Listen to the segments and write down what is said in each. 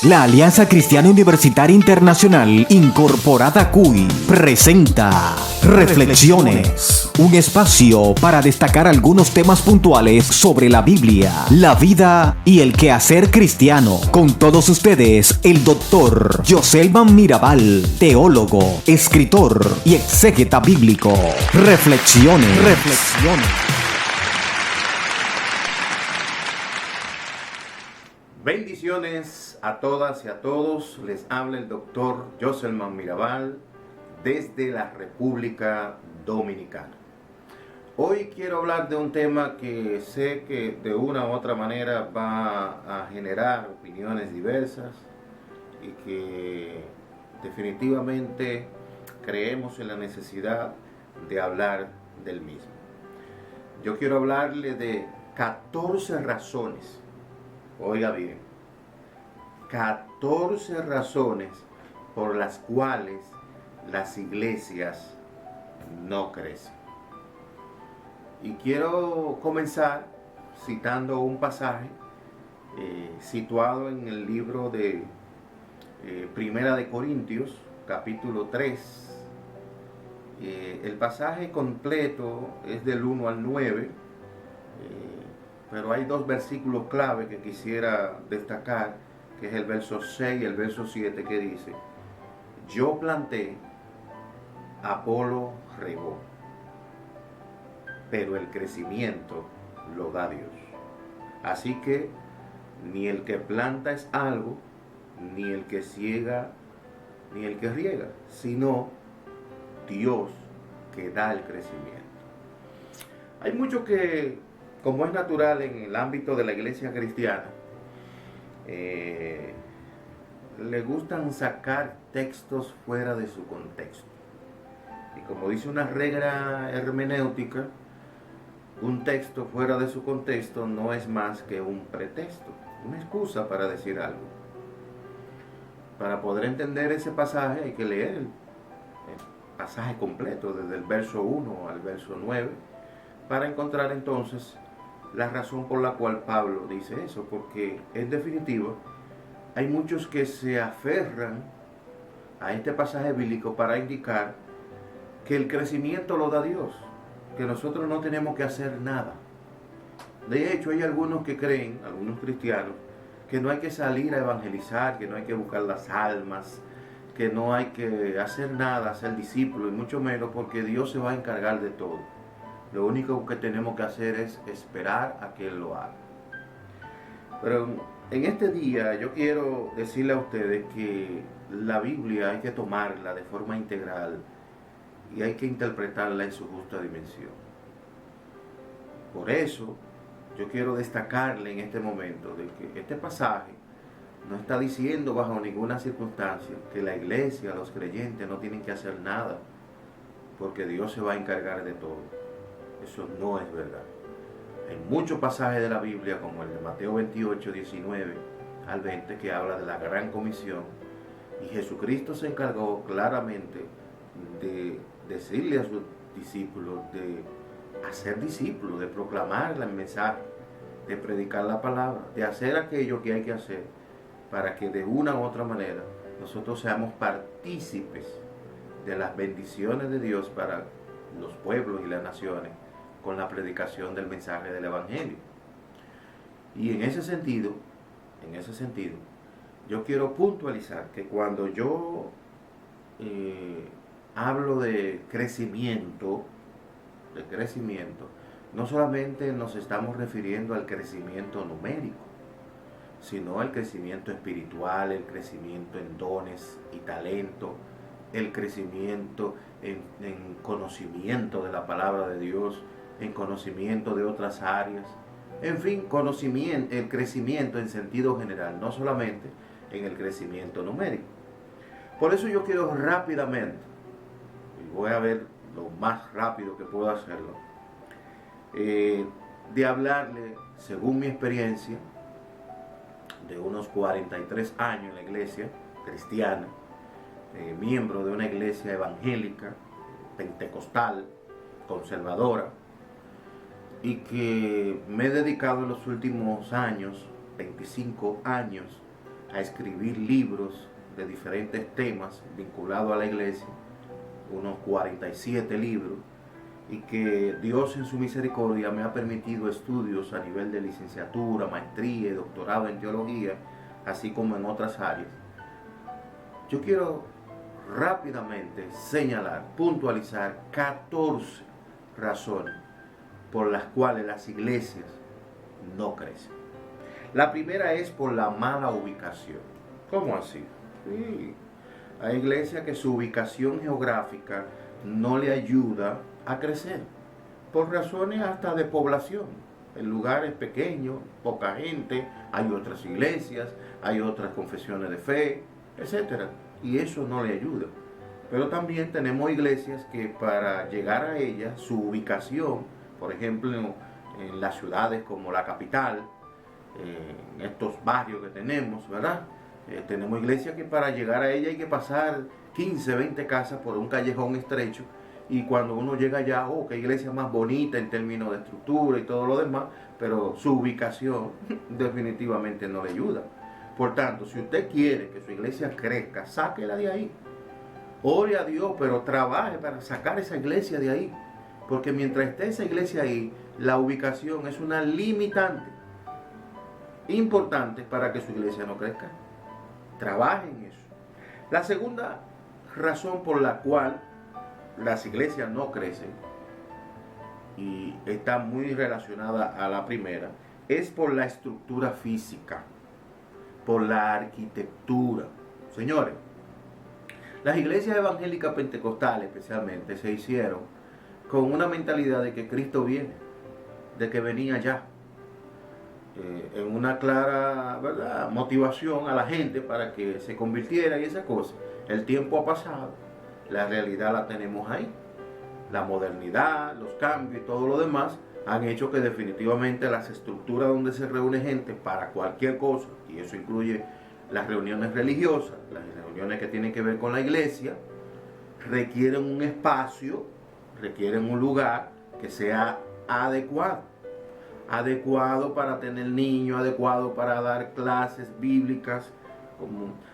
La Alianza Cristiana Universitaria Internacional Incorporada CUI presenta Reflexiones, un espacio para destacar algunos temas puntuales sobre la Biblia, la vida y el quehacer cristiano. Con todos ustedes, el doctor Joselman Mirabal, teólogo, escritor y exégeta bíblico. Reflexiones. Bendiciones a todas y a todos. Les habla el doctor Joselman Mirabal desde la República Dominicana. Hoy quiero hablar de un tema que sé que de una u otra manera va a generar opiniones diversas y que definitivamente creemos en la necesidad de hablar del mismo. Yo quiero hablarle de 14 razones. Oiga bien, 14 razones por las cuales las iglesias no crecen. Y quiero comenzar citando un pasaje situado en el libro de Primera de Corintios, capítulo 3. El pasaje completo es del 1 al 9. Pero hay dos versículos clave que quisiera destacar, que es el verso 6 y el verso 7, que dice: yo planté, Apolo regó, pero el crecimiento lo da Dios. Así que ni el que planta es algo, ni el que ciega, ni el que riega, sino Dios que da el crecimiento. Hay mucho que, como es natural en el ámbito de la iglesia cristiana, le gustan sacar textos fuera de su contexto. Y como dice una regla hermenéutica, un texto fuera de su contexto no es más que un pretexto, una excusa para decir algo. Para poder entender ese pasaje hay que leer el pasaje completo, desde el verso 1 al verso 9, para encontrar entonces la razón por la cual Pablo dice eso, porque en definitiva hay muchos que se aferran a este pasaje bíblico para indicar que el crecimiento lo da Dios, que nosotros no tenemos que hacer nada. De hecho, hay algunos que creen, algunos cristianos, que no hay que salir a evangelizar, que no hay que buscar las almas, que no hay que hacer nada, ser discípulo, y mucho menos porque Dios se va a encargar de todo. Lo único que tenemos que hacer es esperar a que Él lo haga. Pero en este día yo quiero decirle a ustedes que la Biblia hay que tomarla de forma integral y hay que interpretarla en su justa dimensión. Por eso yo quiero destacarle en este momento de que este pasaje no está diciendo bajo ninguna circunstancia que la iglesia, los creyentes no tienen que hacer nada porque Dios se va a encargar de todo. Eso no es verdad. Hay muchos pasajes de la Biblia, como el de Mateo 28, 19 al 20, que habla de la gran comisión. Y Jesucristo se encargó claramente de decirle a sus discípulos, de hacer discípulos, de proclamar el mensaje, de predicar la palabra, de hacer aquello que hay que hacer para que de una u otra manera nosotros seamos partícipes de las bendiciones de Dios para los pueblos y las naciones, con la predicación del mensaje del Evangelio. Y en ese sentido, yo quiero puntualizar que cuando yo hablo de crecimiento, no solamente nos estamos refiriendo al crecimiento numérico, sino al crecimiento espiritual, el crecimiento en dones y talento, el crecimiento en conocimiento de la palabra de Dios, en conocimiento de otras áreas, en fin, conocimiento, el crecimiento en sentido general, no solamente en el crecimiento numérico. Por eso yo quiero rápidamente, y voy a ver lo más rápido que puedo hacerlo, de hablarle, según mi experiencia, de unos 43 años en la iglesia cristiana, miembro de una iglesia evangélica, pentecostal, conservadora, y que me he dedicado en los últimos años, 25 años, a escribir libros de diferentes temas vinculados a la iglesia, unos 47 libros, y que Dios en su misericordia me ha permitido estudios a nivel de licenciatura, maestría y doctorado en teología, así como en otras áreas. Yo quiero rápidamente señalar, puntualizar 14 razones por las cuales las iglesias no crecen. La primera es por la mala ubicación. ¿Cómo así? Sí. Hay iglesias que su ubicación geográfica no le ayuda a crecer, por razones hasta de población. El lugar es pequeño, poca gente, hay otras iglesias, hay otras confesiones de fe, etc. Y eso no le ayuda. Pero también tenemos iglesias que para llegar a ellas, su ubicación, por ejemplo, en las ciudades como la capital, en estos barrios que tenemos, ¿verdad? Tenemos iglesias que para llegar a ella hay que pasar 15, 20 casas por un callejón estrecho, y cuando uno llega allá, oh, qué iglesia más bonita en términos de estructura y todo lo demás, pero su ubicación definitivamente no le ayuda. Por tanto, si usted quiere que su iglesia crezca, sáquela de ahí. Ore a Dios, pero trabaje para sacar esa iglesia de ahí. Porque mientras esté esa iglesia ahí, la ubicación es una limitante importante para que su iglesia no crezca. Trabaje en eso. La segunda razón por la cual las iglesias no crecen, y está muy relacionada a la primera, es por la estructura física, por la arquitectura. Señores, las iglesias evangélicas pentecostales especialmente se hicieron con una mentalidad de que Cristo viene, de que venía ya, en una clara, ¿verdad?, motivación a la gente para que se convirtiera y esa cosa. El tiempo ha pasado, la realidad la tenemos ahí. La modernidad, los cambios y todo lo demás han hecho que definitivamente las estructuras donde se reúne gente para cualquier cosa, y eso incluye las reuniones religiosas, las reuniones que tienen que ver con la iglesia, requieren un espacio, requieren un lugar que sea adecuado. Adecuado para tener niños, adecuado para dar clases bíblicas,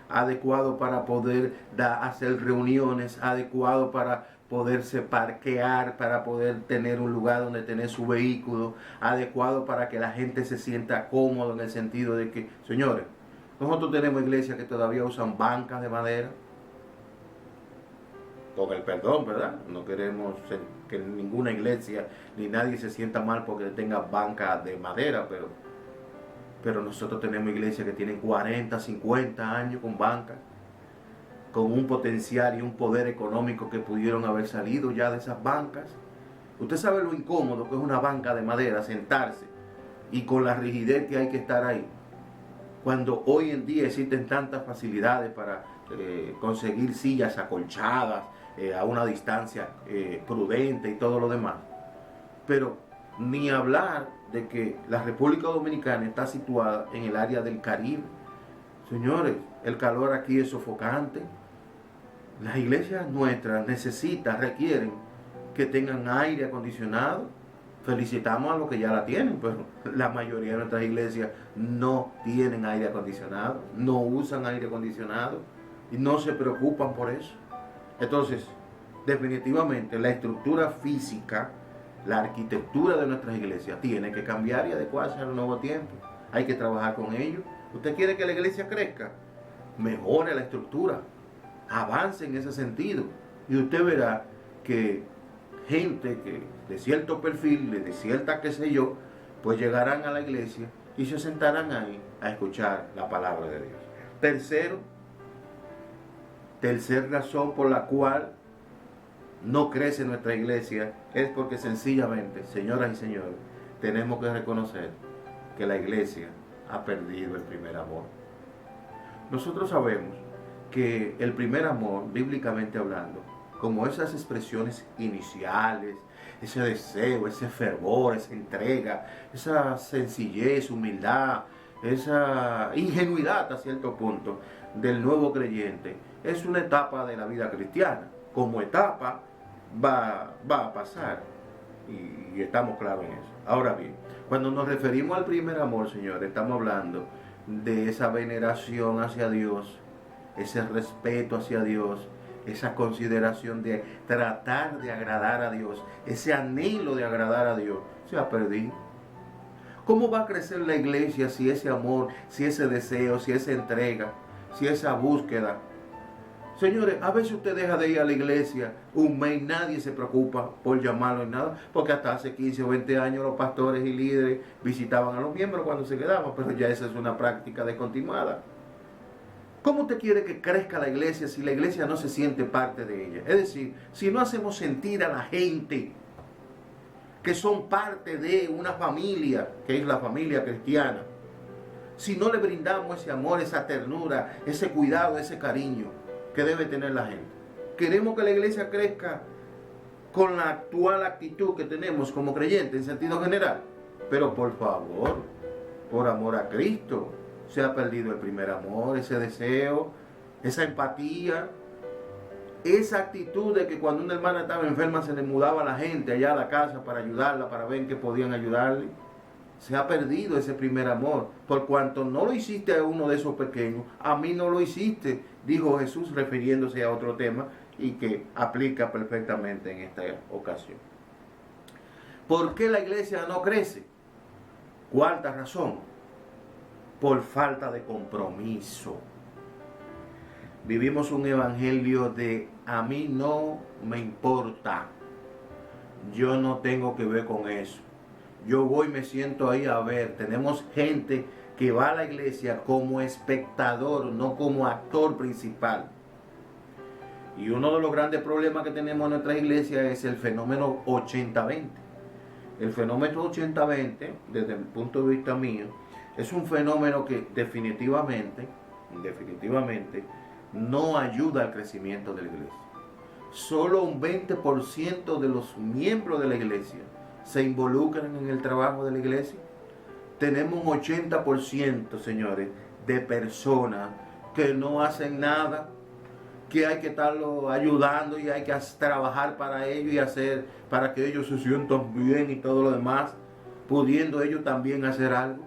adecuado para poder hacer reuniones, adecuado para poderse parquear, para poder tener un lugar donde tener su vehículo, adecuado para que la gente se sienta cómodo, en el sentido de que, señores, nosotros tenemos iglesias que todavía usan bancas de madera, con el perdón, ¿verdad? No queremos que ninguna iglesia ni nadie se sienta mal porque tenga bancas de madera, pero nosotros tenemos iglesias que tienen 40, 50 años con bancas, con un potencial y un poder económico que pudieron haber salido ya de esas bancas. Usted sabe lo incómodo que es una banca de madera, sentarse, y con la rigidez que hay que estar ahí, cuando hoy en día existen tantas facilidades para conseguir sillas acolchadas, a una distancia prudente y todo lo demás. Pero ni hablar de que la República Dominicana está situada en el área del Caribe. Señores, el calor aquí es sofocante. Las iglesias nuestras requieren que tengan aire acondicionado. Felicitamos a los que ya la tienen, pero la mayoría de nuestras iglesias no tienen aire acondicionado, no usan aire acondicionado y no se preocupan por eso. Entonces, definitivamente la estructura física, la arquitectura de nuestras iglesias tiene que cambiar y adecuarse al nuevo tiempo. Hay que trabajar con ello. ¿Usted quiere que la iglesia crezca? Mejore la estructura, avance en ese sentido, y usted verá que gente que de cierto perfil, de cierta qué sé yo, pues llegarán a la iglesia y se sentarán ahí a escuchar la palabra de Dios. Tercera razón por la cual no crece nuestra iglesia es porque sencillamente, señoras y señores, tenemos que reconocer que la iglesia ha perdido el primer amor. Nosotros sabemos que el primer amor, bíblicamente hablando, como esas expresiones iniciales, ese deseo, ese fervor, esa entrega, esa sencillez, humildad, esa ingenuidad a cierto punto del nuevo creyente, es una etapa de la vida cristiana. Como etapa va a pasar, y estamos claros en eso. Ahora bien, cuando nos referimos al primer amor, señores, estamos hablando de esa veneración hacia Dios, ese respeto hacia Dios, esa consideración de tratar de agradar a Dios, ese anhelo de agradar a Dios, se ha perdido. ¿Cómo va a crecer la iglesia si ese amor, si ese deseo, si esa entrega, si esa búsqueda? Señores, a veces usted deja de ir a la iglesia un mes, nadie se preocupa por llamarlo ni nada, porque hasta hace 15 o 20 años los pastores y líderes visitaban a los miembros cuando se quedaban, pero ya esa es una práctica descontinuada. ¿Cómo usted quiere que crezca la iglesia si la iglesia no se siente parte de ella? Es decir, si no hacemos sentir a la gente que son parte de una familia, que es la familia cristiana, si no le brindamos ese amor, esa ternura, ese cuidado, ese cariño que debe tener la gente. Queremos que la iglesia crezca con la actual actitud que tenemos como creyentes en sentido general, pero por favor, por amor a Cristo, se ha perdido el primer amor, ese deseo, esa empatía, esa actitud de que cuando una hermana estaba enferma se le mudaba a la gente allá a la casa para ayudarla, para ver en qué podían ayudarle. Se ha perdido ese primer amor. Por cuanto no lo hiciste a uno de esos pequeños, a mí no lo hiciste, dijo Jesús refiriéndose a otro tema y que aplica perfectamente en esta ocasión. ¿Por qué la iglesia no crece? Cuarta razón, por falta de compromiso. Vivimos un evangelio de a mí no me importa, yo no tengo que ver con eso. Yo voy, me siento ahí a ver. Tenemos gente que va a la iglesia como espectador, no como actor principal. Y uno de los grandes problemas que tenemos en nuestra iglesia es el fenómeno 80-20. El fenómeno 80-20, desde el punto de vista mío, es un fenómeno que definitivamente no ayuda al crecimiento de la iglesia. Solo un 20% de los miembros de la iglesia se involucran en el trabajo de la iglesia. Tenemos un 80%, señores, de personas que no hacen nada, que hay que estarlo ayudando y hay que trabajar para ellos y hacer para que ellos se sientan bien y todo lo demás, pudiendo ellos también hacer algo.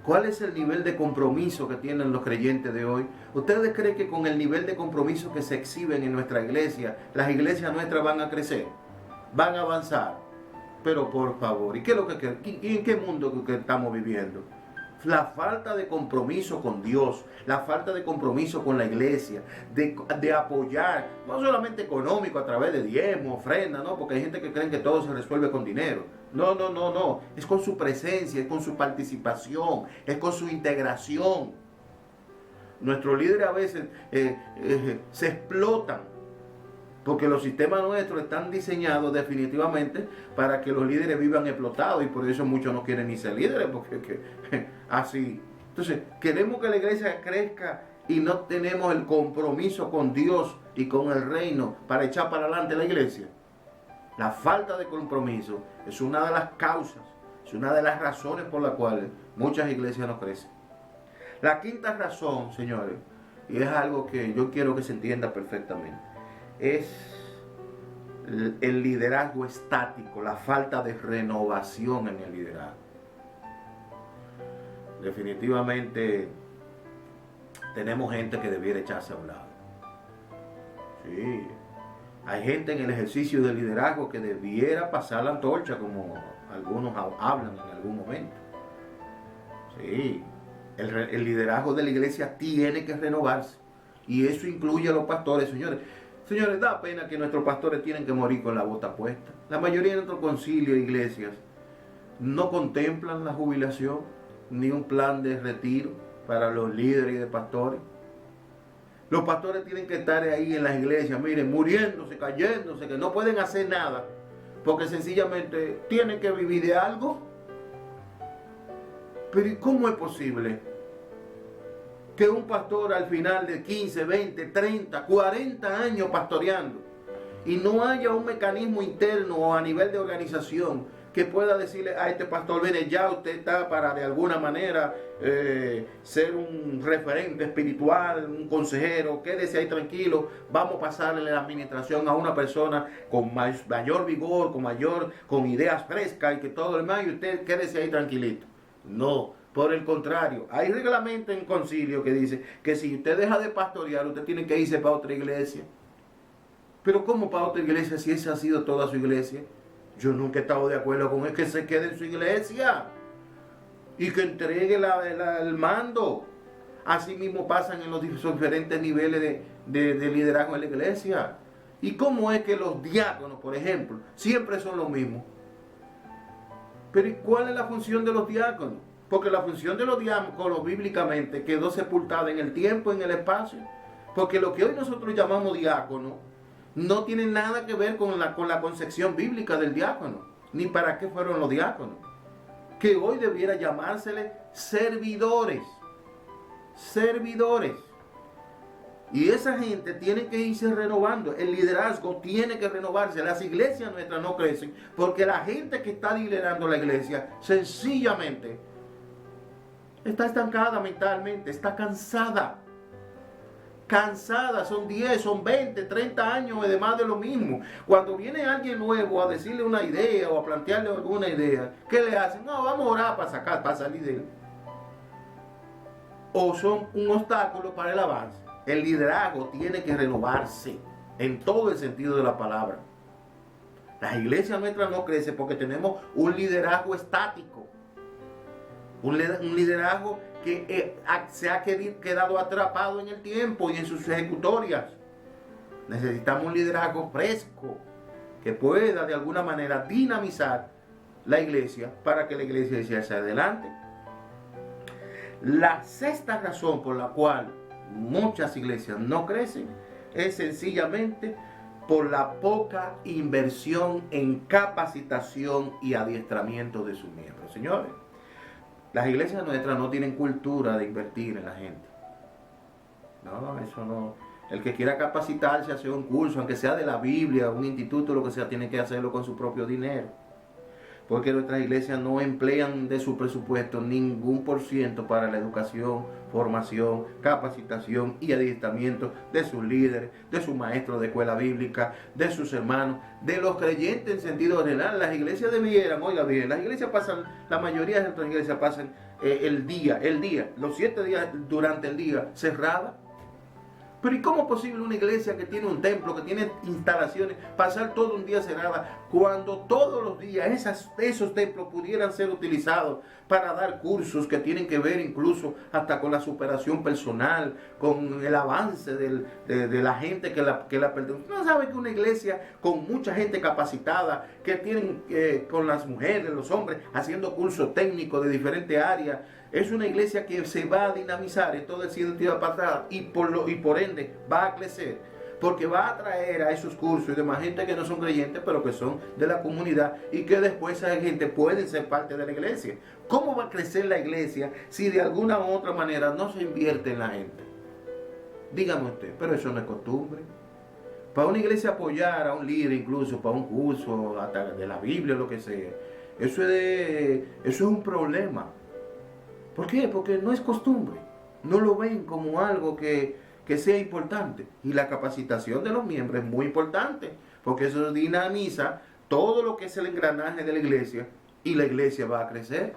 ¿Cuál es el nivel de compromiso que tienen los creyentes de hoy? ¿Ustedes creen que con el nivel de compromiso que se exhiben en nuestra iglesia, las iglesias nuestras van a crecer, van a avanzar? Pero por favor, ¿y qué es lo que en qué mundo que estamos viviendo? La falta de compromiso con Dios, la falta de compromiso con la iglesia, de apoyar, no solamente económico a través de diezmo, ofrenda, ¿no? Porque hay gente que cree que todo se resuelve con dinero. No. Es con su presencia, es con su participación, es con su integración. Nuestros líderes a veces se explotan, porque los sistemas nuestros están diseñados definitivamente para que los líderes vivan explotados, y por eso muchos no quieren ni ser líderes, porque así. Entonces, queremos que la iglesia crezca y no tenemos el compromiso con Dios y con el reino para echar para adelante la iglesia. La falta de compromiso es una de las causas, es una de las razones por las cuales muchas iglesias no crecen. La quinta razón, señores, y es algo que yo quiero que se entienda perfectamente, es el liderazgo estático, la falta de renovación en el liderazgo. Definitivamente tenemos gente que debiera echarse a un lado. Sí, hay gente en el ejercicio del liderazgo que debiera pasar la antorcha, como algunos hablan en algún momento. Sí, el liderazgo de la iglesia tiene que renovarse, y eso incluye a los pastores, señores. Señores, da pena que nuestros pastores tienen que morir con la bota puesta. La mayoría de nuestros concilios e iglesias no contemplan la jubilación ni un plan de retiro para los líderes y de pastores. Los pastores tienen que estar ahí en las iglesias, miren, muriéndose, cayéndose, que no pueden hacer nada, porque sencillamente tienen que vivir de algo. Pero ¿cómo es posible que un pastor al final de 15, 20, 30, 40 años pastoreando y no haya un mecanismo interno o a nivel de organización que pueda decirle a este pastor, mire, ya usted está para de alguna manera ser un referente espiritual, un consejero, quédese ahí tranquilo, vamos a pasarle la administración a una persona con mayor vigor, con ideas frescas y que todo el demás, y usted quédese ahí tranquilito? No, Por el contrario, hay reglamento en concilio que dice que si usted deja de pastorear, usted tiene que irse para otra iglesia. Pero ¿cómo para otra iglesia si esa ha sido toda su iglesia? Yo nunca he estado de acuerdo con él, que se quede en su iglesia y que entregue el mando. Así mismo pasan en los diferentes niveles de liderazgo en la iglesia. ¿Y cómo es que los diáconos, por ejemplo, siempre son los mismos? Pero ¿y cuál es la función de los diáconos? Porque la función de los diáconos bíblicamente quedó sepultada en el tiempo, en el espacio. Porque lo que hoy nosotros llamamos diácono no tiene nada que ver con la concepción bíblica del diácono, ni para qué fueron los diáconos. Que hoy debiera llamársele servidores. Servidores. Y esa gente tiene que irse renovando. El liderazgo tiene que renovarse. Las iglesias nuestras no crecen porque la gente que está liderando la iglesia sencillamente está estancada mentalmente, está cansada. Cansada, son 10, son 20, 30 años y demás de lo mismo. Cuando viene alguien nuevo a decirle una idea o a plantearle alguna idea, ¿qué le hacen? No, vamos a orar para salir de él. O son un obstáculo para el avance. El liderazgo tiene que renovarse en todo el sentido de la palabra. Las iglesias nuestras no crecen porque tenemos un liderazgo estático. Un liderazgo que se ha quedado atrapado en el tiempo y en sus ejecutorias. Necesitamos un liderazgo fresco que pueda de alguna manera dinamizar la iglesia para que la iglesia se hacia adelante. La sexta razón por la cual muchas iglesias no crecen es sencillamente por la poca inversión en capacitación y adiestramiento de sus miembros. Señores, las iglesias nuestras no tienen cultura de invertir en la gente. No, eso no. El que quiera capacitarse, hacer un curso, aunque sea de la Biblia, un instituto, lo que sea, tiene que hacerlo con su propio dinero. Porque nuestras iglesias no emplean de su presupuesto ningún % para la educación, formación, capacitación y adiestramiento de sus líderes, de sus maestros de escuela bíblica, de sus hermanos, de los creyentes en sentido general. Las iglesias debieran, oiga bien, las iglesias pasan, la mayoría de nuestras iglesias pasan el día, los 7 días durante el día cerradas. Pero ¿y cómo es posible una iglesia que tiene un templo, que tiene instalaciones, pasar todo un día cerrada, cuando todos los días esos templos pudieran ser utilizados para dar cursos que tienen que ver incluso hasta con la superación personal, con el avance de la gente que la pertenece? ¿No sabe que una iglesia con mucha gente capacitada, que tienen con las mujeres, los hombres, haciendo cursos técnicos de diferentes áreas, es una iglesia que se va a dinamizar en todo el sentido para atrás y por ende va a crecer? Porque va a atraer a esos cursos y demás gente que no son creyentes, pero que son de la comunidad y que después esa gente puede ser parte de la iglesia. ¿Cómo va a crecer la iglesia si de alguna u otra manera no se invierte en la gente? Dígame usted, pero eso no es costumbre. Para una iglesia apoyar a un líder, incluso para un curso hasta de la Biblia o lo que sea, eso es un problema. ¿Por qué? Porque no es costumbre. No lo ven como algo que sea importante. Y la capacitación de los miembros es muy importante, porque eso dinamiza todo lo que es el engranaje de la iglesia y la iglesia va a crecer.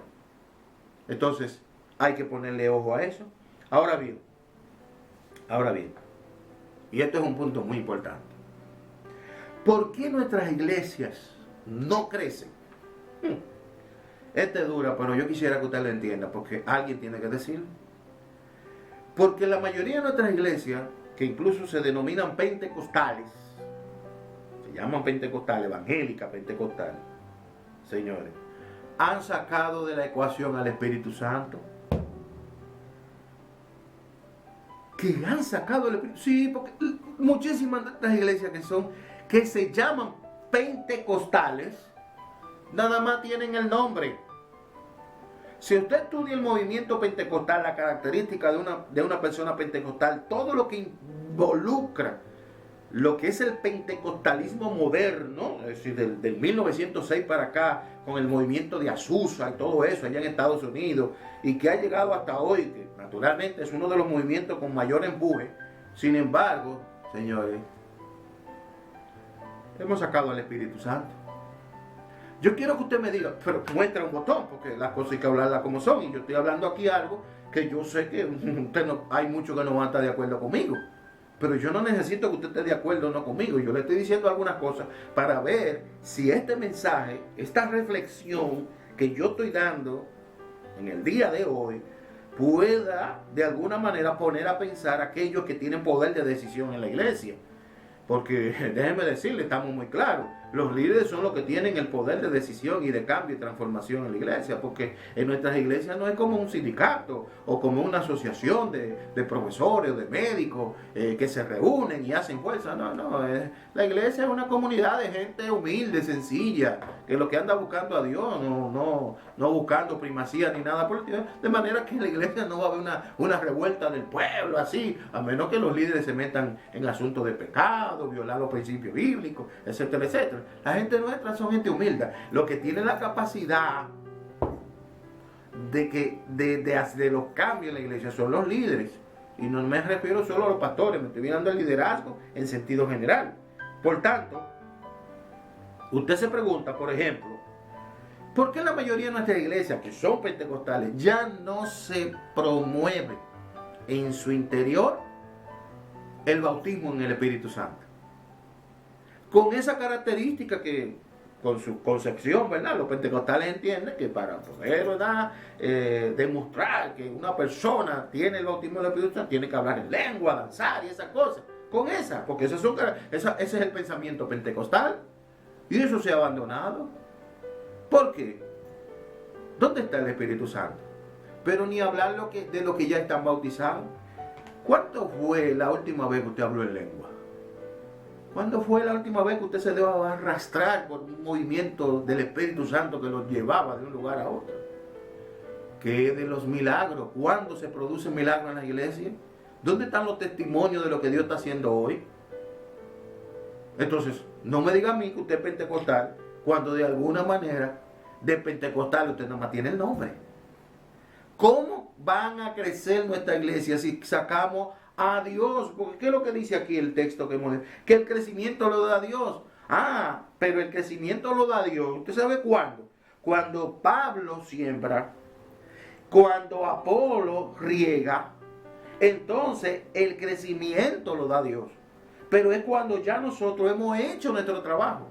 Entonces, hay que ponerle ojo a eso. Ahora bien, y esto es un punto muy importante. ¿Por qué nuestras iglesias no crecen? Este es dura, pero yo quisiera que usted lo entienda, porque alguien tiene que decirlo. Porque la mayoría de nuestras iglesias, que incluso se denominan pentecostales, se llaman pentecostales, evangélicas pentecostales, señores, han sacado de la ecuación al Espíritu Santo. Que han sacado el Espíritu. Sí, porque muchísimas de estas iglesias que se llaman pentecostales, nada más tienen el nombre. Si usted estudia el movimiento pentecostal, la característica de una persona pentecostal, todo lo que involucra lo que es el pentecostalismo moderno, es decir, del 1906 para acá, con el movimiento de Azusa y todo eso allá en Estados Unidos, y que ha llegado hasta hoy, que naturalmente es uno de los movimientos con mayor empuje. Sin embargo, señores, hemos sacado al Espíritu Santo. Yo quiero que usted me diga, pero muestra un botón, porque las cosas hay que hablarlas como son. Y yo estoy hablando aquí algo que yo sé que usted no, hay muchos que no van a estar de acuerdo conmigo. Pero yo no necesito que usted esté de acuerdo o no conmigo. Yo le estoy diciendo algunas cosas para ver si este mensaje, esta reflexión que yo estoy dando en el día de hoy, pueda de alguna manera poner a pensar a aquellos que tienen poder de decisión en la iglesia. Porque déjenme decirle, estamos muy claros, los líderes son los que tienen el poder de decisión y de cambio y transformación en la iglesia, porque en nuestras iglesias no es como un sindicato o como una asociación de profesores o de médicos que se reúnen y hacen fuerza. No, la iglesia es una comunidad de gente humilde, sencilla, que lo que anda buscando a Dios, no buscando primacía ni nada por el estilo. De manera que en la iglesia no va a haber una revuelta del pueblo así, a menos que los líderes se metan en asuntos de pecado, violar los principios bíblicos, etcétera, etcétera. La gente nuestra son gente humilde, los que tienen la capacidad de los cambios en la iglesia son los líderes. Y no me refiero solo a los pastores, me estoy mirando al liderazgo en sentido general. Por tanto, usted se pregunta, por ejemplo, ¿por qué la mayoría de nuestras iglesias, que son pentecostales, ya no se promueve en su interior el bautismo en el Espíritu Santo? Con esa característica que, con su concepción, ¿verdad? Los pentecostales entienden que para poder, ¿verdad? Demostrar que una persona tiene el bautismo del Espíritu Santo, tiene que hablar en lengua, danzar y esas cosas. Con esa, porque ese es el pensamiento pentecostal. Y eso se ha abandonado. ¿Por qué? ¿Dónde está el Espíritu Santo? Pero ni hablar de lo que ya están bautizados. ¿Cuánto fue la última vez que usted habló en lengua? ¿Cuándo fue la última vez que usted se dejó arrastrar por un movimiento del Espíritu Santo que los llevaba de un lugar a otro? ¿Qué de los milagros? ¿Cuándo se producen milagros en la iglesia? ¿Dónde están los testimonios de lo que Dios está haciendo hoy? Entonces, no me diga a mí que usted es pentecostal, cuando de alguna manera de pentecostal usted nada más tiene el nombre. ¿Cómo van a crecer nuestra iglesia si sacamos a Dios? Porque ¿qué es lo que dice aquí el texto que hemos leído? Que el crecimiento lo da Dios. Pero el crecimiento lo da Dios. ¿Usted sabe cuándo? Cuando Pablo siembra, cuando Apolo riega, entonces el crecimiento lo da Dios. Pero es cuando ya nosotros hemos hecho nuestro trabajo.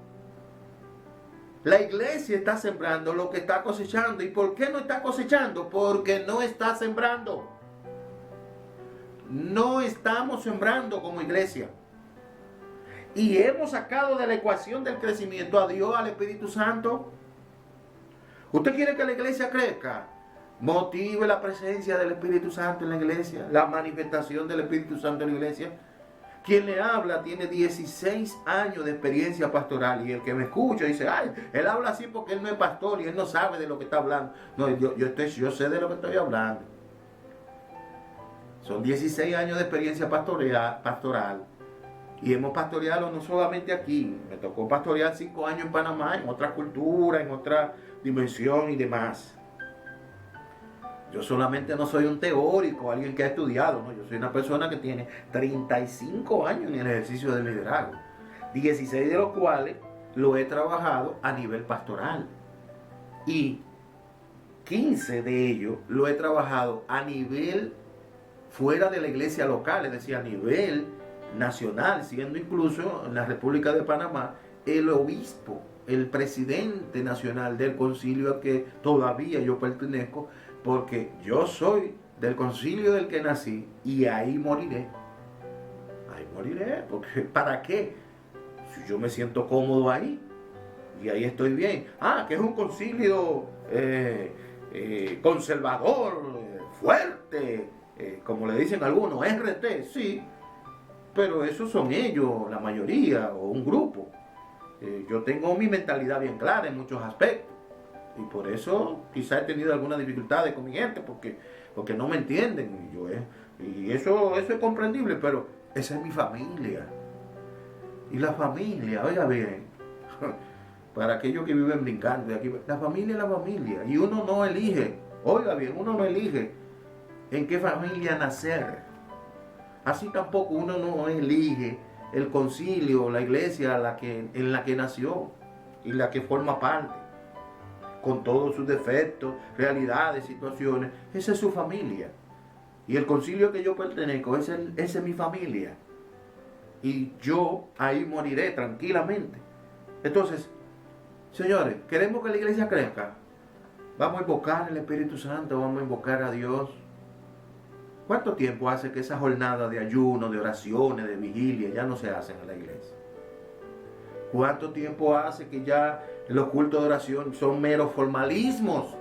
La iglesia está sembrando lo que está cosechando. ¿Y por qué no está cosechando? Porque no está sembrando. No estamos sembrando como iglesia. Y hemos sacado de la ecuación del crecimiento a Dios, al Espíritu Santo. ¿Usted quiere que la iglesia crezca? Motive la presencia del Espíritu Santo en la iglesia, la manifestación del Espíritu Santo en la iglesia. Quien le habla tiene 16 años de experiencia pastoral, y el que me escucha dice, él habla así porque él no es pastor y él no sabe de lo que está hablando. No, yo sé de lo que estoy hablando. Son 16 años de experiencia pastoral. Y hemos pastoreado no solamente aquí. Me tocó pastorear 5 años en Panamá, en otra cultura, en otra dimensión y demás. Yo solamente no soy un teórico, alguien que ha estudiado, ¿no? Yo soy una persona que tiene 35 años en el ejercicio del liderazgo. 16 de los cuales lo he trabajado a nivel pastoral. Y 15 de ellos lo he trabajado a nivel fuera de la iglesia local, es decir, a nivel nacional, siendo incluso en la República de Panamá el obispo, el presidente nacional del concilio al que todavía yo pertenezco, porque yo soy del concilio del que nací y ahí moriré. Ahí moriré, porque ¿para qué? Si yo me siento cómodo ahí y ahí estoy bien. Que es un concilio conservador, fuerte, como le dicen algunos, RT, sí, pero esos son ellos, la mayoría, o un grupo. Yo tengo mi mentalidad bien clara en muchos aspectos, y por eso quizás he tenido algunas dificultades con mi gente, porque no me entienden, y eso es comprendible, pero esa es mi familia. Y la familia, oiga bien, para aquellos que viven brincando de aquí, la familia es la familia, y uno no elige, oiga bien, uno no elige en qué familia nacer. Así tampoco uno no elige el concilio, la iglesia en la que nació y la que forma parte. con todos sus defectos, realidades, situaciones. Esa es su familia. Y el concilio que yo pertenezco, esa es mi familia. Y yo ahí moriré tranquilamente. Entonces, señores, queremos que la iglesia crezca. Vamos a invocar al Espíritu Santo, vamos a invocar a Dios. ¿Cuánto tiempo hace que esa jornada de ayuno, de oraciones, de vigilia ya no se hacen en la iglesia? ¿Cuánto tiempo hace que ya los cultos de oración son meros formalismos?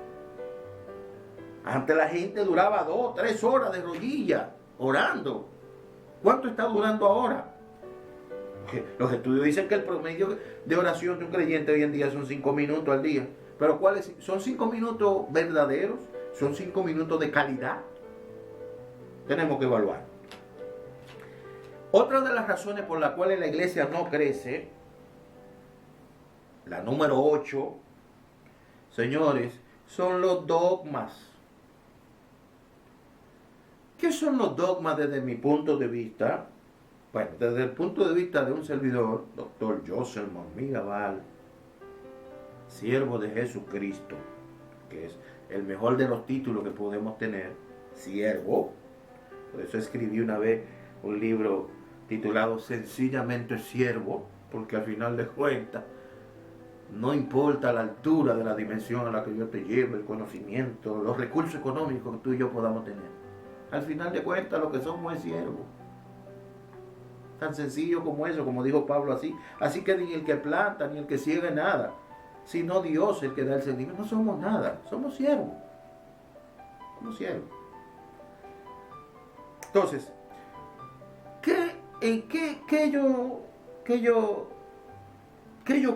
Antes la gente duraba 2, 3 horas de rodillas orando. ¿Cuánto está durando ahora? Los estudios dicen que el promedio de oración de un creyente hoy en día son 5 minutos al día. Pero ¿cuáles? ¿Son 5 minutos verdaderos? ¿Son 5 minutos de calidad? Tenemos que evaluar. Otra de las razones por las cuales la iglesia no crece, la número 8, señores, son los dogmas. ¿Qué son los dogmas desde mi punto de vista? Bueno, desde el punto de vista de un servidor, doctor Joseph Mirabal, siervo de Jesucristo, que es el mejor de los títulos que podemos tener, siervo. Por eso escribí una vez un libro titulado Sencillamente Siervo, porque al final de cuentas, no importa la altura de la dimensión a la que yo te llevo, el conocimiento, los recursos económicos que tú y yo podamos tener. Al final de cuentas, lo que somos es siervo. Tan sencillo como eso, como dijo Pablo así. Así que ni el que planta, ni el que ciega nada, sino Dios el que da el sentimiento. No somos nada, somos siervos. Somos siervos. Entonces, ¿qué yo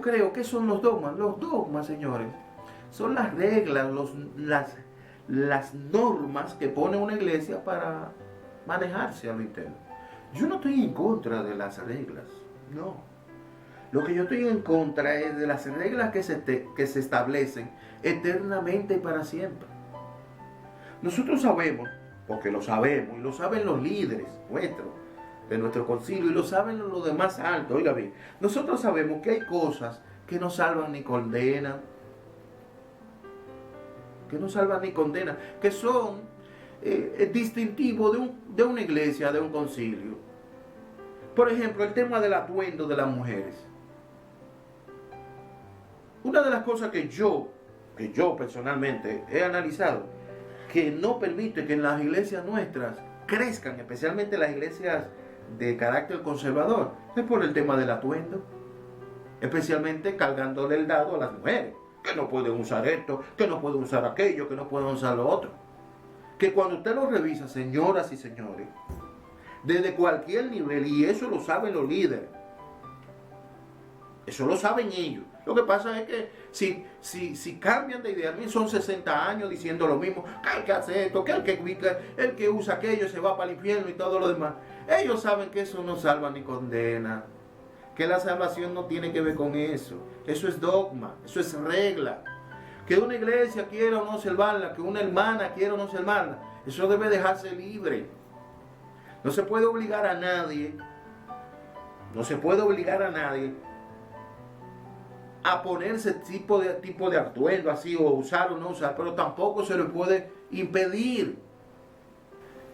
creo que son los dogmas? Los dogmas, señores, son las reglas, las normas que pone una iglesia para manejarse a lo interno. Yo no estoy en contra de las reglas, no. Lo que yo estoy en contra es de las reglas que se establecen eternamente y para siempre. Nosotros sabemos, porque lo sabemos, y lo saben los líderes nuestros, de nuestro concilio, y lo saben los demás altos. Oiga bien, nosotros sabemos que hay cosas que no salvan ni condenan, que son distintivos de una iglesia, de un concilio. Por ejemplo, el tema del atuendo de las mujeres. Una de las cosas que yo personalmente he analizado, que no permite que en las iglesias nuestras crezcan, especialmente las iglesias de carácter conservador, es por el tema del atuendo, especialmente cargándole el dado a las mujeres, que no pueden usar esto, que no pueden usar aquello, que no pueden usar lo otro. Que cuando usted lo revisa, señoras y señores, desde cualquier nivel, y eso lo saben los líderes, eso lo saben ellos. Lo que pasa es que si cambian de idea, son 60 años diciendo lo mismo, que hay que hacer esto, que el que usa aquello se va para el infierno y todo lo demás. Ellos saben que eso no salva ni condena, que la salvación no tiene que ver con eso. Eso es dogma, eso es regla. Que una iglesia quiera o no salvarla, que una hermana quiera o no salvarla, eso debe dejarse libre. No se puede obligar a nadie, a ponerse tipo de atuendo así, o usar o no usar, pero tampoco se le puede impedir.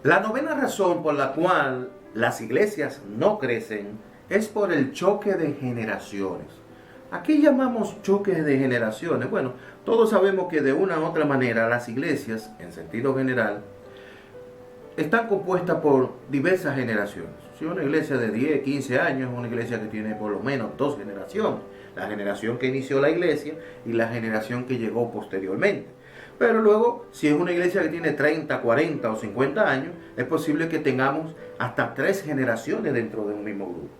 La novena razón por la cual las iglesias no crecen es por el choque de generaciones. ¿A qué llamamos choques de generaciones? Bueno, todos sabemos que de una u otra manera las iglesias, en sentido general, están compuestas por diversas generaciones. Si una iglesia de 10, 15 años es una iglesia que tiene por lo menos 2 generaciones. La generación que inició la iglesia y la generación que llegó posteriormente. Pero luego, si es una iglesia que tiene 30, 40 o 50 años, es posible que tengamos hasta 3 generaciones dentro de un mismo grupo.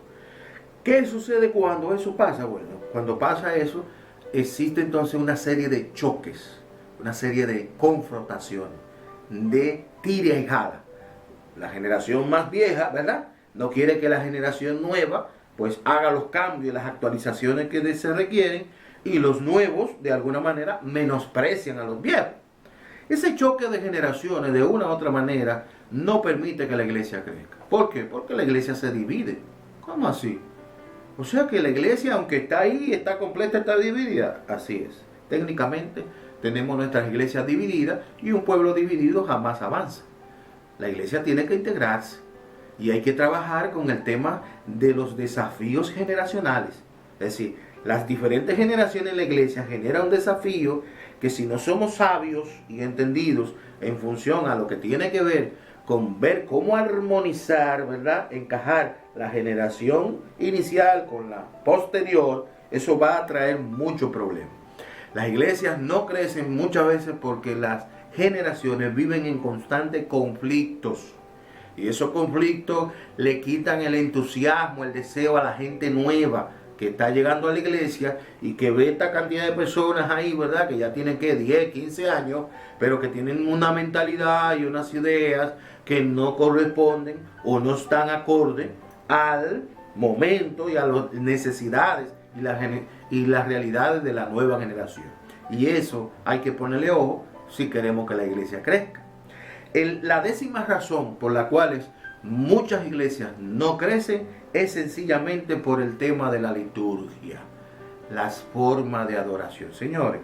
¿Qué sucede cuando eso pasa? Bueno, cuando pasa eso, existe entonces una serie de choques, una serie de confrontaciones, de tira y jala. La generación más vieja, ¿verdad?, no quiere que la generación nueva pues haga los cambios y las actualizaciones que se requieren, y los nuevos de alguna manera menosprecian a los viejos. Ese choque de generaciones de una u otra manera no permite que la iglesia crezca. ¿Por qué? Porque la iglesia se divide. ¿Cómo así? O sea que la iglesia, aunque está ahí, está completa, está dividida. Así es. técnicamente tenemos nuestras iglesias divididas y un pueblo dividido jamás avanza. La iglesia tiene que integrarse y hay que trabajar con el tema de los desafíos generacionales. Es decir, las diferentes generaciones en la iglesia generan un desafío que si no somos sabios y entendidos en función a lo que tiene que ver con ver cómo armonizar, ¿verdad? Encajar la generación inicial con la posterior, eso va a traer muchos problemas. Las iglesias no crecen muchas veces porque las generaciones viven en constantes conflictos. Y esos conflictos le quitan el entusiasmo, el deseo a la gente nueva que está llegando a la iglesia y que ve esta cantidad de personas ahí, ¿verdad? Que ya tienen, ¿qué? 10, 15 años, pero que tienen una mentalidad y unas ideas que no corresponden o no están acorde al momento y a las necesidades y las realidades de la nueva generación. Y eso hay que ponerle ojo si queremos que la iglesia crezca. La 10ª razón por la cual muchas iglesias no crecen es sencillamente por el tema de la liturgia, las formas de adoración. Señores,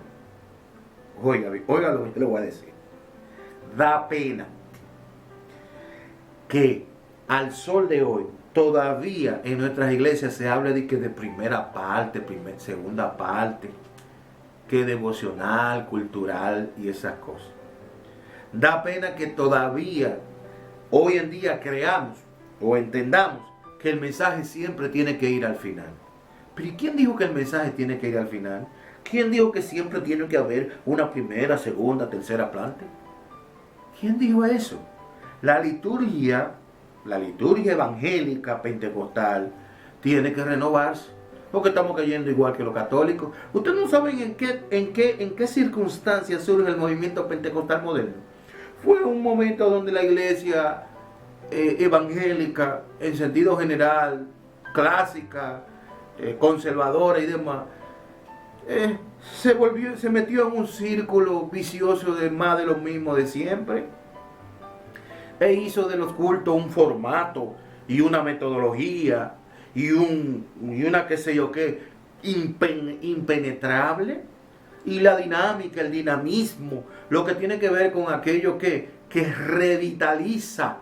oiga lo que le voy a decir. Da pena que al sol de hoy todavía en nuestras iglesias se hable de que de primera parte, segunda parte, que devocional, cultural y esas cosas. Da pena que todavía hoy en día creamos o entendamos que el mensaje siempre tiene que ir al final. Pero ¿y quién dijo que el mensaje tiene que ir al final? ¿Quién dijo que siempre tiene que haber una primera, segunda, tercera parte? ¿Quién dijo eso? La liturgia evangélica pentecostal tiene que renovarse, porque estamos cayendo igual que los católicos. Ustedes no saben en qué circunstancias surge el movimiento pentecostal moderno. Fue un momento donde la iglesia evangélica, en sentido general, clásica, conservadora y demás, se metió en un círculo vicioso de más de lo mismo de siempre. E hizo de los cultos un formato y una metodología y una qué sé yo qué impenetrable. Y la dinámica, el dinamismo, lo que tiene que ver con aquello que revitaliza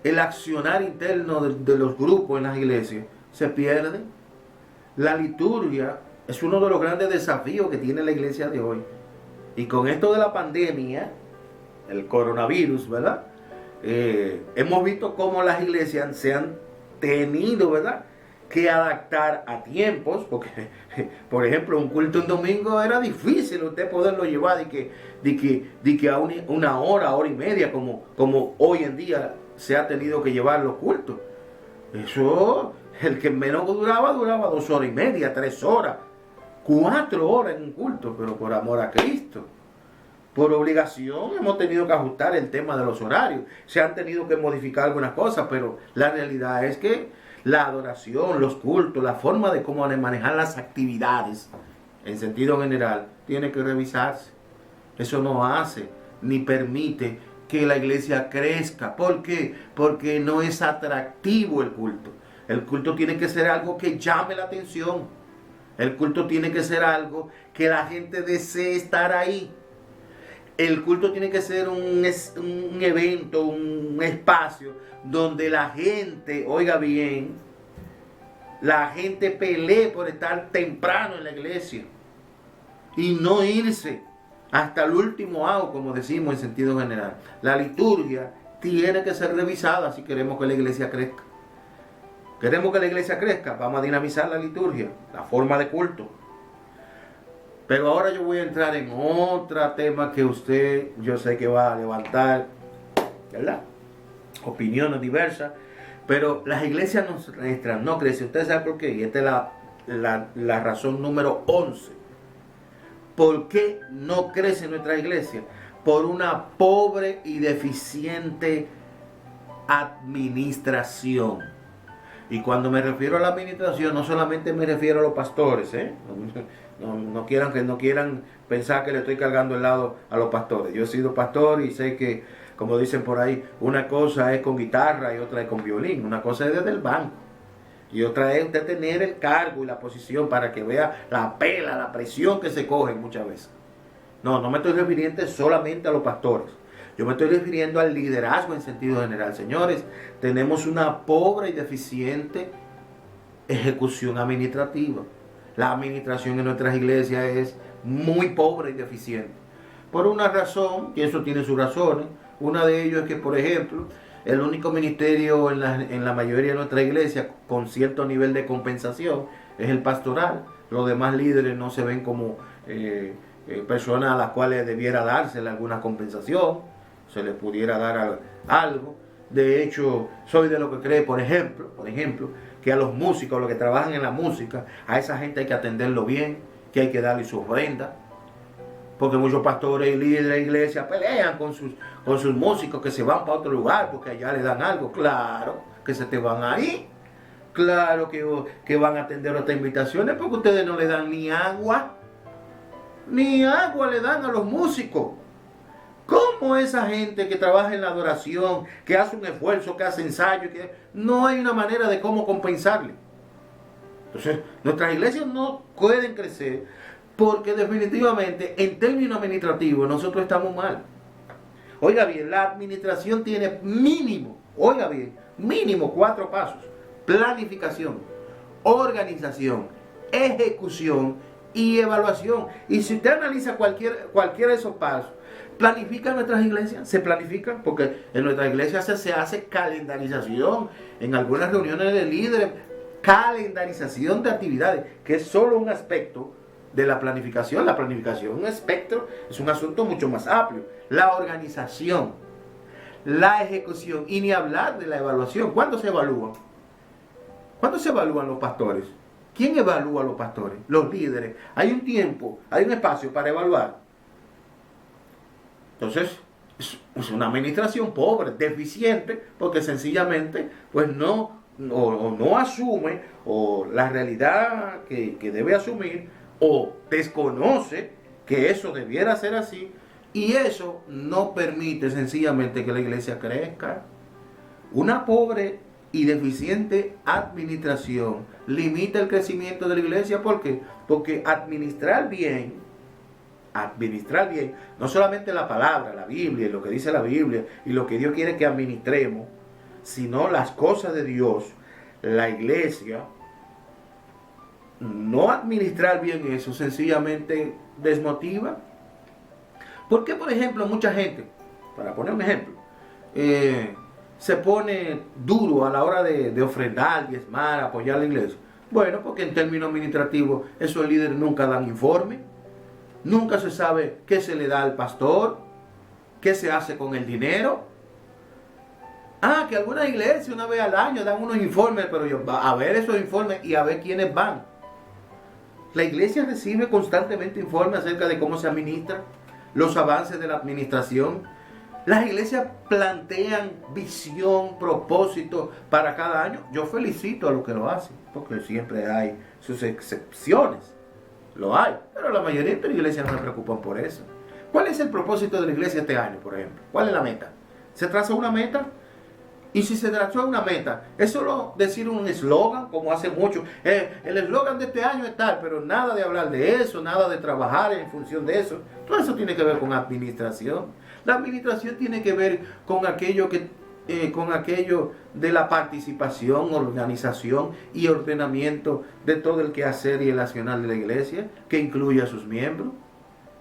el accionar interno de los grupos en las iglesias, se pierde. La liturgia es uno de los grandes desafíos que tiene la iglesia de hoy. Y con esto de la pandemia, el coronavirus, ¿verdad? Hemos visto cómo las iglesias se han tenido, ¿verdad?, que adaptar a tiempos, porque, por ejemplo, un culto un domingo era difícil usted poderlo llevar de que a una hora y media, como hoy en día se ha tenido que llevar los cultos. Eso, el que menos duraba 2 horas y media, 3 horas, 4 horas en un culto, pero por amor a Cristo. Por obligación hemos tenido que ajustar el tema de los horarios. Se han tenido que modificar algunas cosas, pero la realidad es que la adoración, los cultos, la forma de cómo manejar las actividades en sentido general tiene que revisarse. Eso no hace ni permite que la iglesia crezca. ¿Por qué? Porque no es atractivo el culto. El culto tiene que ser algo que llame la atención. El culto tiene que ser algo que la gente desee estar ahí. El culto tiene que ser un evento, un espacio donde la gente, oiga bien, la gente pelee por estar temprano en la iglesia y no irse hasta el último año, como decimos en sentido general. La liturgia tiene que ser revisada si queremos que la iglesia crezca. Queremos que la iglesia crezca, vamos a dinamizar la liturgia, la forma de culto. Pero ahora yo voy a entrar en otro tema que usted, yo sé que va a levantar, ¿verdad?, opiniones diversas. Pero las iglesias nuestras no crecen. ¿Usted sabe por qué? Y esta es la razón número 11. ¿Por qué no crece nuestra iglesia? Por una pobre y deficiente administración. Y cuando me refiero a la administración, no solamente me refiero a los pastores, No quieran pensar que le estoy cargando el lado a los pastores. Yo he sido pastor y sé que, como dicen por ahí, una cosa es con guitarra y otra es con violín. Una cosa es desde el banco. Y otra es usted tener el cargo y la posición para que vea la pela, la presión que se coge muchas veces. No me estoy refiriendo solamente a los pastores. Yo me estoy refiriendo al liderazgo en sentido general. Señores, tenemos una pobre y deficiente ejecución administrativa. La administración en nuestras iglesias es muy pobre y deficiente. Por una razón, y eso tiene sus razones. Una de ellas es que, por ejemplo, el único ministerio en la mayoría de nuestra iglesia con cierto nivel de compensación es el pastoral. Los demás líderes no se ven como personas a las cuales debiera dársele alguna compensación, se les pudiera dar algo. De hecho, soy de lo que cree, por ejemplo, que a los músicos, los que trabajan en la música, a esa gente hay que atenderlo bien, que hay que darle su ofrenda. Porque muchos pastores y líderes de iglesia pelean con sus músicos que se van para otro lugar porque allá le dan algo. Claro que se te van ahí. Claro que van a atender otras invitaciones porque ustedes no le dan ni agua. Ni agua le dan a los músicos. ¿Cómo esa gente que trabaja en la adoración, que hace un esfuerzo, que hace ensayo, que no hay una manera de cómo compensarle? Entonces, nuestras iglesias no pueden crecer porque definitivamente en términos administrativos nosotros estamos mal. Oiga bien, la administración tiene mínimo 4 pasos. Planificación, organización, ejecución y evaluación. Y si usted analiza cualquiera de esos pasos, planifica nuestras iglesias, se planifican, porque en nuestras iglesias se hace calendarización, en algunas reuniones de líderes, calendarización de actividades, que es solo un aspecto de la planificación. La planificación, un espectro, es un asunto mucho más amplio. La organización, la ejecución, y ni hablar de la evaluación. ¿Cuándo se evalúan? ¿Cuándo se evalúan los pastores? ¿Quién evalúa a los pastores? Los líderes. Hay un tiempo, hay un espacio para evaluar. Entonces, es una administración pobre, deficiente, porque sencillamente pues no asume o la realidad que debe asumir, o desconoce que eso debiera ser así, y eso no permite sencillamente que la iglesia crezca. Una pobre y deficiente administración limita el crecimiento de la iglesia. ¿Por qué? Porque administrar bien, no solamente la palabra, la Biblia, y lo que dice la Biblia, y lo que Dios quiere que administremos, sino las cosas de Dios, la iglesia, no administrar bien eso sencillamente desmotiva. ¿Por qué, por ejemplo, mucha gente, para poner un ejemplo, se pone duro a la hora de ofrendar, diezmar, apoyar a la iglesia? Bueno, porque en términos administrativos esos líderes nunca dan informe, nunca se sabe qué se le da al pastor, qué se hace con el dinero. Que algunas iglesias una vez al año dan unos informes, pero a ver esos informes y a ver quiénes van. La iglesia recibe constantemente informes acerca de cómo se administra, los avances de la administración. Las iglesias plantean visión, propósito para cada año. Yo felicito a los que lo hacen, porque siempre hay sus excepciones. Lo hay, pero la mayoría de las iglesias no se preocupan por eso. ¿Cuál es el propósito de la iglesia este año, por ejemplo? ¿Cuál es la meta? ¿Se traza una meta? Y si se trazó una meta, es solo decir un eslogan, como hace mucho. El eslogan de este año es tal, pero nada de hablar de eso, nada de trabajar en función de eso. Todo eso tiene que ver con administración. La administración tiene que ver con aquello de la participación, organización y ordenamiento de todo el quehacer y el accionar de la iglesia, que incluye a sus miembros.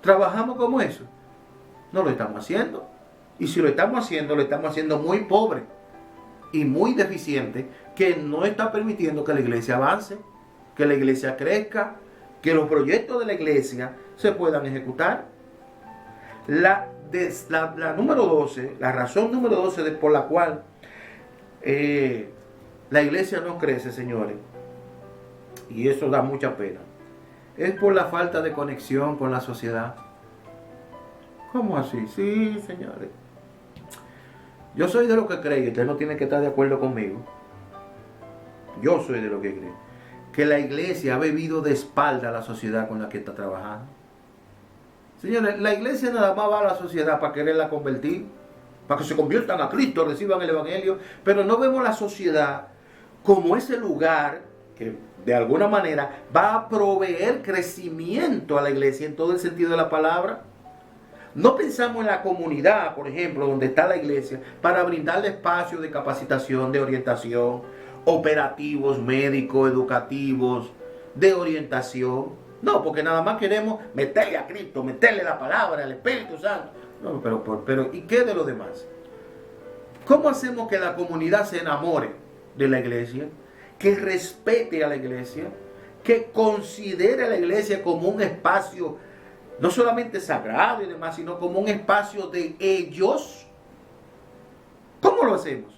¿Trabajamos como eso? No lo estamos haciendo. Y si lo estamos haciendo muy pobre y muy deficiente, que no está permitiendo que la iglesia avance, que la iglesia crezca, que los proyectos de la iglesia se puedan ejecutar. La número 12, la razón número 12 por la cual la iglesia no crece, señores, y eso da mucha pena, es por la falta de conexión con la sociedad. ¿Cómo así? Sí, señores. Yo soy de lo que cree, y usted no tiene que estar de acuerdo conmigo. Yo soy de lo que cree que la iglesia ha bebido de espalda a la sociedad con la que está trabajando. Señores, la iglesia nada más va a la sociedad para quererla convertir, para que se conviertan a Cristo, reciban el Evangelio, pero no vemos la sociedad como ese lugar que de alguna manera va a proveer crecimiento a la iglesia en todo el sentido de la palabra. No pensamos en la comunidad, por ejemplo, donde está la iglesia, para brindarle espacios de capacitación, de orientación, operativos, médicos, educativos, de orientación. No, porque nada más queremos meterle a Cristo, meterle la palabra, al Espíritu Santo. No, pero ¿y qué de lo demás? ¿Cómo hacemos que la comunidad se enamore de la iglesia? Que respete a la iglesia, que considere a la iglesia como un espacio no solamente sagrado y demás, sino como un espacio de ellos. ¿Cómo lo hacemos?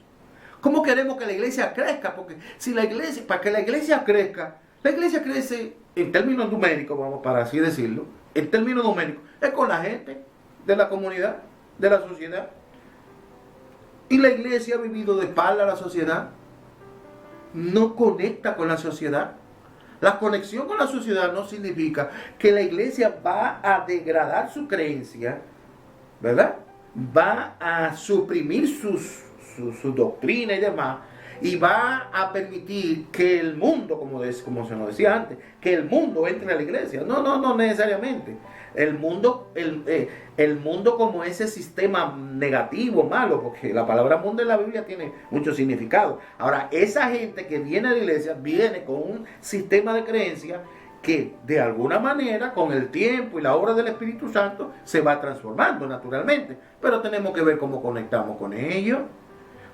¿Cómo queremos que la iglesia crezca? Porque si la iglesia, para que la iglesia crece en términos numéricos, vamos para así decirlo, en términos numéricos, es con la gente de la comunidad, de la sociedad. Y la iglesia ha vivido de espalda a la sociedad, no conecta con la sociedad. La conexión con la sociedad no significa que la iglesia va a degradar su creencia, ¿verdad? Va a suprimir su doctrina y demás, y va a permitir que el mundo, como se nos decía antes, que el mundo entre a la iglesia. No necesariamente. El mundo como ese sistema negativo, malo, porque la palabra mundo en la Biblia tiene mucho significado. Ahora, esa gente que viene a la iglesia viene con un sistema de creencia que de alguna manera, con el tiempo y la obra del Espíritu Santo, se va transformando naturalmente. Pero tenemos que ver cómo conectamos con ellos.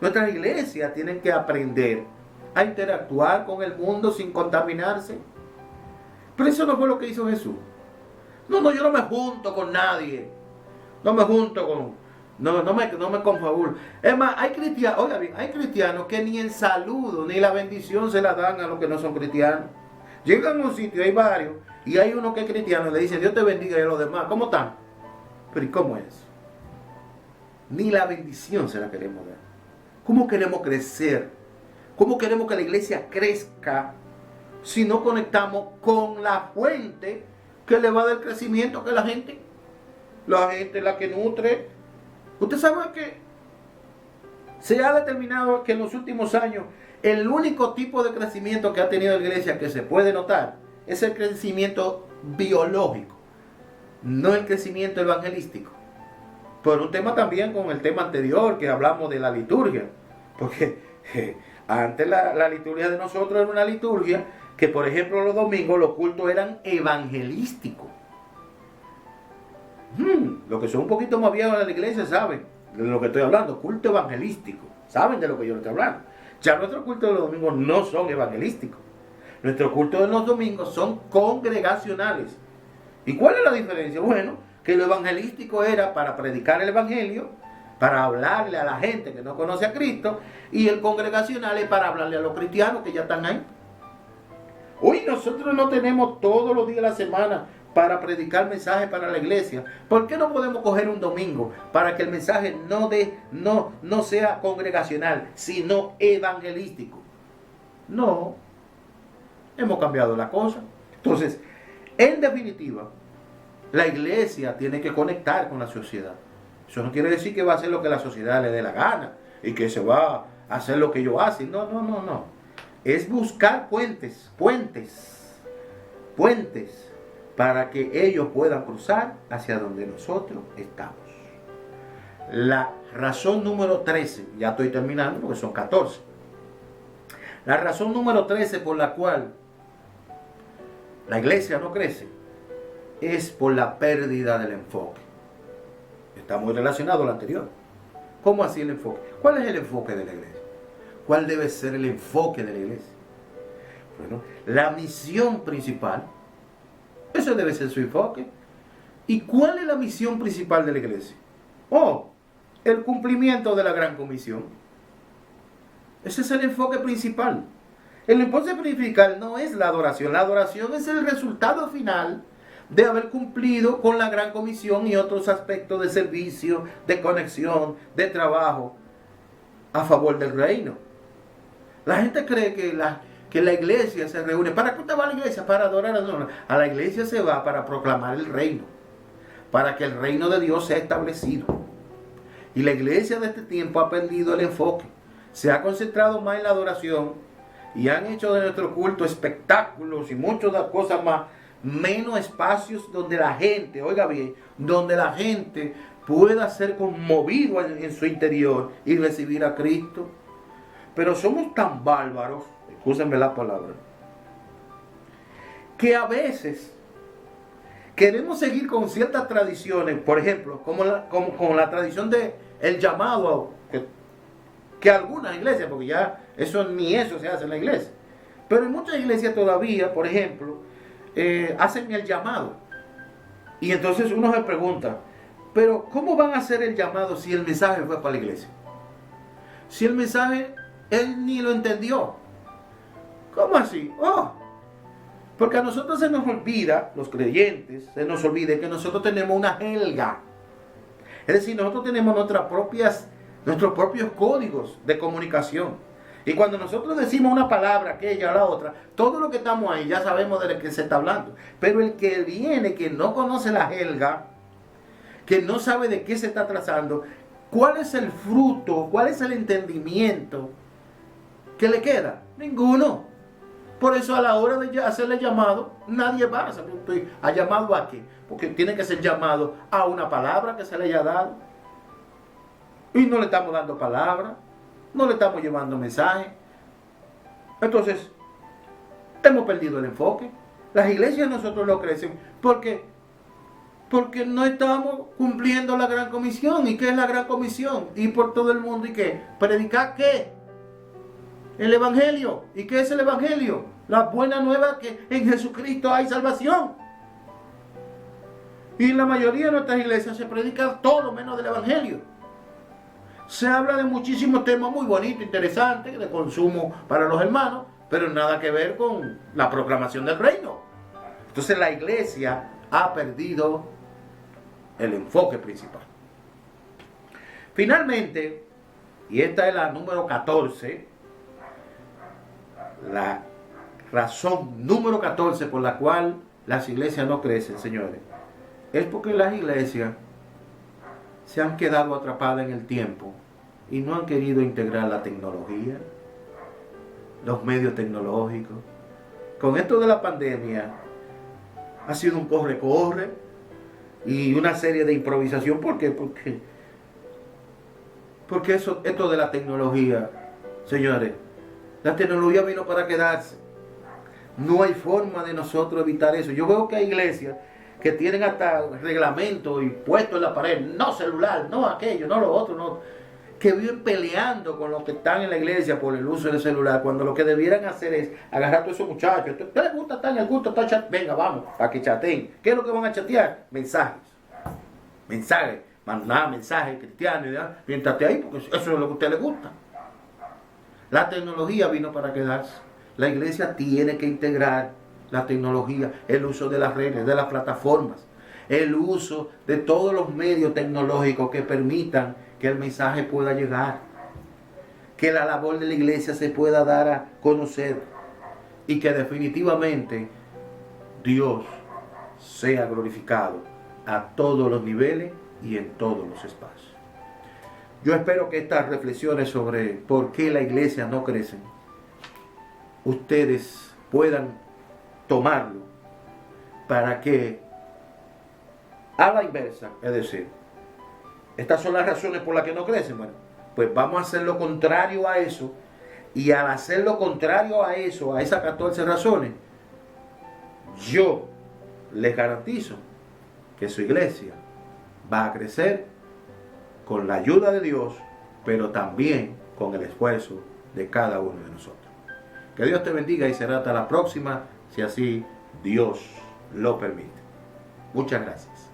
Nuestras iglesias tienen que aprender a interactuar con el mundo sin contaminarse. Pero eso no fue lo que hizo Jesús. No, yo no me junto con nadie. No me confabulo. Es más, hay cristianos que ni el saludo ni la bendición se la dan a los que no son cristianos. Llegan a un sitio, hay varios, y hay uno que es cristiano y le dice, Dios te bendiga, y a los demás, ¿cómo están? Pero ¿y cómo es? Ni la bendición se la queremos dar. ¿Cómo queremos crecer? ¿Cómo queremos que la iglesia crezca si no conectamos con la fuente que le va a dar crecimiento que la gente es la que nutre? Usted sabe que se ha determinado que en los últimos años el único tipo de crecimiento que ha tenido la iglesia que se puede notar es el crecimiento biológico, no el crecimiento evangelístico. Por un tema también con el tema anterior que hablamos de la liturgia, porque antes la liturgia de nosotros era una liturgia que, por ejemplo, los domingos los cultos eran evangelísticos. Los que son un poquito más viejos de la iglesia saben de lo que estoy hablando, culto evangelístico, saben de lo que yo estoy hablando. Ya nuestros cultos de los domingos no son evangelísticos, nuestros cultos de los domingos son congregacionales. ¿Y cuál es la diferencia? Bueno, que lo evangelístico era para predicar el evangelio, para hablarle a la gente que no conoce a Cristo, y el congregacional es para hablarle a los cristianos que ya están ahí. Hoy nosotros no tenemos todos los días de la semana para predicar mensajes para la iglesia. ¿Por qué no podemos coger un domingo para que el mensaje no sea congregacional, sino evangelístico? No, hemos cambiado la cosa. Entonces, en definitiva, la iglesia tiene que conectar con la sociedad. Eso no quiere decir que va a hacer lo que la sociedad le dé la gana y que se va a hacer lo que ellos hacen. No. Es buscar puentes para que ellos puedan cruzar hacia donde nosotros estamos. La razón número 13, ya estoy terminando porque son 14. La razón número 13 por la cual la iglesia no crece es por la pérdida del enfoque. Está muy relacionado a lo anterior. ¿Cómo así el enfoque? ¿Cuál es el enfoque de la iglesia? ¿Cuál debe ser el enfoque de la iglesia? Bueno, la misión principal, eso debe ser su enfoque. ¿Y cuál es la misión principal de la iglesia? El cumplimiento de la gran comisión. Ese es el enfoque principal. El enfoque principal no es la adoración. La adoración es el resultado final de haber cumplido con la gran comisión y otros aspectos de servicio, de conexión, de trabajo a favor del reino. La gente cree que la iglesia se reúne. ¿Para qué usted va a la iglesia? Para adorar a Dios. A la iglesia se va para proclamar el reino, para que el reino de Dios sea establecido. Y la iglesia de este tiempo ha perdido el enfoque. Se ha concentrado más en la adoración y han hecho de nuestro culto espectáculos y muchas cosas más, menos espacios donde la gente, oiga bien, donde la gente pueda ser conmovido en su interior y recibir a Cristo. Pero somos tan bárbaros, escúsenme la palabra, que a veces queremos seguir con ciertas tradiciones, por ejemplo, como con la tradición de el llamado, que algunas iglesias, porque ya ni eso se hace en la iglesia, pero en muchas iglesias todavía, por ejemplo, hacen el llamado. Y entonces uno se pregunta, pero ¿cómo van a hacer el llamado si el mensaje fue para la iglesia? Si el mensaje él ni lo entendió. ¿Cómo así? Porque a nosotros se nos olvida, los creyentes, se nos olvida que nosotros tenemos una helga. Es decir, nosotros tenemos nuestros propios códigos de comunicación. Y cuando nosotros decimos una palabra, aquella o la otra, todo lo que estamos ahí ya sabemos de lo que se está hablando. Pero el que viene, que no conoce la helga, que no sabe de qué se está tratando, ¿cuál es el fruto? ¿Cuál es el entendimiento que le queda? Ninguno. Por eso a la hora de hacerle llamado, nadie va a llamado a qué. Porque tiene que ser llamado a una palabra que se le haya dado. Y no le estamos dando palabra, no le estamos llevando mensaje. Entonces, hemos perdido el enfoque. Las iglesias nosotros no crecen porque no estamos cumpliendo la gran comisión. ¿Y qué es la gran comisión? Ir por todo el mundo y ¿qué? ¿Predicar qué? El evangelio. ¿Y qué es el evangelio? La buena nueva que en Jesucristo hay salvación. Y en la mayoría de nuestras iglesias se predica todo menos del evangelio. Se habla de muchísimos temas muy bonitos, interesantes, de consumo para los hermanos, pero nada que ver con la proclamación del reino. Entonces la iglesia ha perdido el enfoque principal. Finalmente, y esta es la número 14, la razón número 14 por la cual las iglesias no crecen, señores, es porque las iglesias se han quedado atrapadas en el tiempo y no han querido integrar la tecnología, los medios tecnológicos. Con esto de la pandemia ha sido un corre-corre y una serie de improvisación. ¿Por qué? Porque esto de la tecnología, señores, la tecnología vino para quedarse. No hay forma de nosotros evitar eso. Yo veo que hay iglesias que tienen hasta reglamentos y puestos en la pared, no celular, no aquello, no lo otro, no, que viven peleando con los que están en la iglesia por el uso del celular, cuando lo que debieran hacer es agarrar a todos esos muchachos. ¿Te les gusta estar en el culto? Venga, vamos, para que chateen. ¿Qué es lo que van a chatear? Mensajes, mandar mensajes cristianos, ¿verdad? Mientras ahí, porque eso es lo que a usted le gusta. La tecnología vino para quedarse. La iglesia tiene que integrar la tecnología, el uso de las redes, de las plataformas, el uso de todos los medios tecnológicos que permitan que el mensaje pueda llegar, que la labor de la iglesia se pueda dar a conocer y que definitivamente Dios sea glorificado a todos los niveles y en todos los espacios. Yo espero que estas reflexiones sobre por qué la iglesia no crece, ustedes puedan tomarlo para que a la inversa, es decir, estas son las razones por las que no crecen. Bueno, pues vamos a hacer lo contrario a eso, y al hacer lo contrario a eso, a esas 14 razones, yo les garantizo que su iglesia va a crecer con la ayuda de Dios, pero también con el esfuerzo de cada uno de nosotros. Que Dios te bendiga y será hasta la próxima, si así Dios lo permite. Muchas gracias.